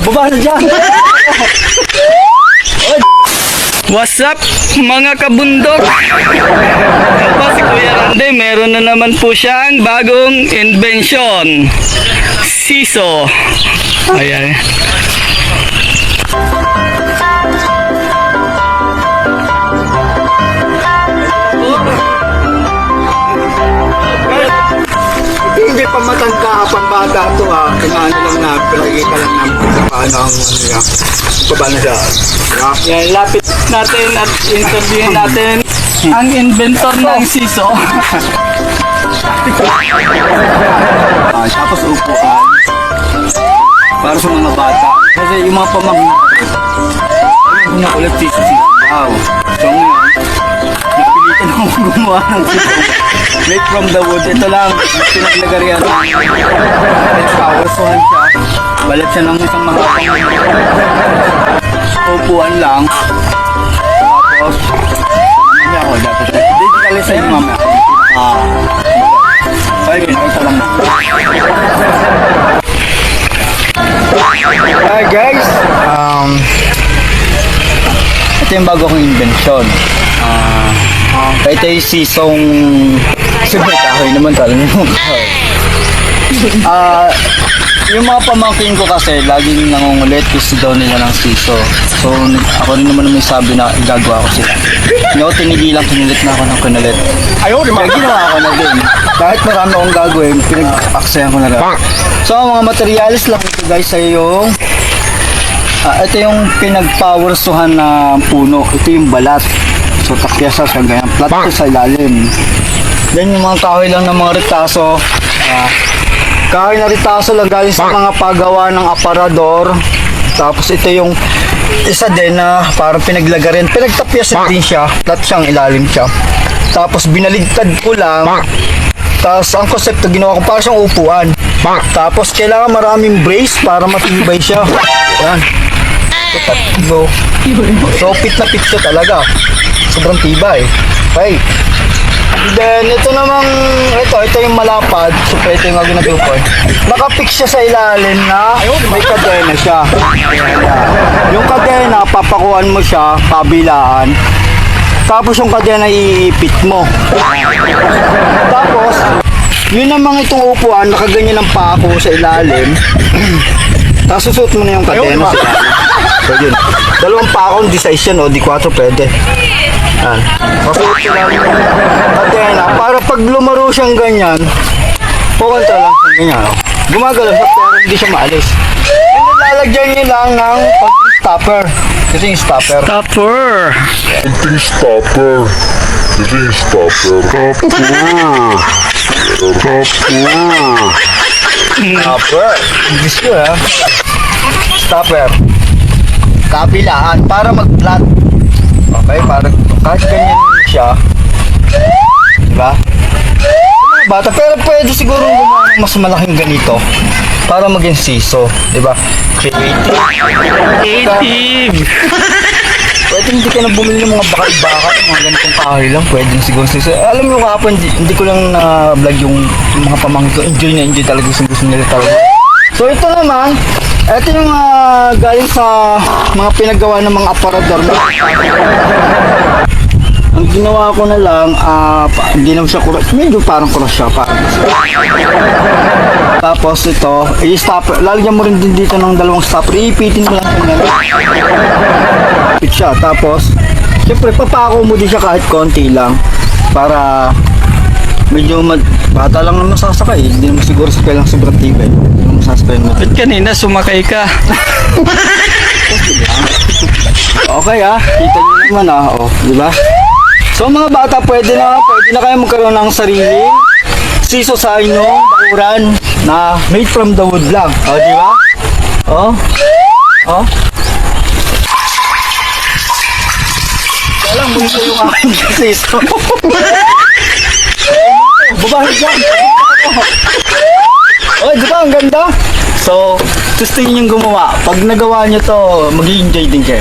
Baba na dyan. What's up mga kabundok? Ito si Kuya Randy, meron na naman po siyang bagong invention. Siso. Ayan. Hindi pa matanda, pambata to ha. Kailangan lang na, pinagkita lang namin kung paano ang niya. Baba na siya. Yan, lapit natin at interviewin natin ang inventor ng siso. Tapos upuan. Para sa mga bata. Kasi yung mga pamangkin ayaw na ulit siso. Wow. So ngayon, napilitan akong gumawa ng siso. Made from the wood. Ito lang, pinaglagarian ng power. So siya. Balat siya ng isang mga upuan lang. Tapos, mamaya ako dati. Digitally sa inyo mamaya. Ayun, ito lang. Hi guys! Ito yung bago kong invention. Ito yung sisong... Siyempre kahoy naman talaga yung kahoy. Yung mga pamangkin ko kasi laging nangungulit gusto daw nila ng siso. So ako rin naman may sabi na igagawa ko sila. Hindi ako tinigilang, kinilit na ako ng kinalit. Ayaw rin mga ginawa ko na din. Kahit marami akong gagawin, pinag-aksayan ko na rin. So mga materials lang ito guys ay yung ito yung pinagpowersuhan na puno. Ito yung balat. So takyasa siya ganyan. Flat ko sa ilalim. Then yung mga kahoy lang ng mga retaso. Kahoy na ritaso lang galing sa mga paggawa ng aparador. Tapos ito yung isa din na parang pinaglagarin. Pinagtapyasan din siya. Flat siyang ilalim siya. Tapos binaligtad ko lang. Tapos ang konsepto ginawa ko para siyang upuan. Tapos kailangan maraming brace para matibay siya. Yan. So pit na pit siya talaga. Sobrang tibay. Okay. Then, ito namang, ito yung malapad. So, ito yung ginagawa ko. Nakapix siya sa ilalim na may kadena siya. Yung kadena, papakuan mo siya, kabilaan. Tapos yung kadena, iipit mo. Tapos, yun namang itong upuan, nakaganyan ng pako sa ilalim. Tapos, susuot mo na yung kadena sa ilalim. So, yun. Dalawang pakong di size yan, o di 4 pwede. Yan. Masuot ko lang yung kadena para pag lumaro siyang ganyan, pukunta lang siyang ganyan. Gumagalaw siya pero hindi siya maalis. And then lalagyan niyo lang ng konting stopper. Kasi yung stopper. Stopper. Konting stopper. Kasi yung stopper. Stopper. English ko ha. Stopper. Kabilaan para mag-flat. Okay, para kahit ganyan siya. Diba? Mga bata, pero pwede siguro gumawa ng mas malaking ganito para maging siso, diba? Creative. Pwede hindi ka na bumili ng mga bakal-bakal, mga ganitong kahoy lang, pwede siguro siso. Alam mo kahapon, hindi ko lang na-vlog yung mga pamangkin ko. Enjoy na enjoy talaga, gusto nila talaga. So ito naman, ito yung galing sa mga pinagawa ng mga aparador. Ang ginawa ko na lang, hindi naman siya kuras, medyo parang kuras siya. Tapos ito, i-stopper, lalagyan mo rin din dito ng dalawang stopper, iipitin mo lang siya. Ipit siya, tapos, syempre papako mo din siya kahit konti lang, para medyo bata lang naman sasakay, hindi naman siguro sa kailang sobrang tibay. Hindi naman sasakay mo. Ba't kanina sumakay ka? Okay kita nyo naman oh, di ba? So mga bata, pwede na kayo magkaroon ng sariling siso sa inyong bakuran na made from the wood lang. Di ba? Kailang mo yung aking siso. Babae dyan. Di ba? Ang ganda. So, gusto nyo yung gumawa. Pag nagawa nyo to, mag-i-enjoy din kayo.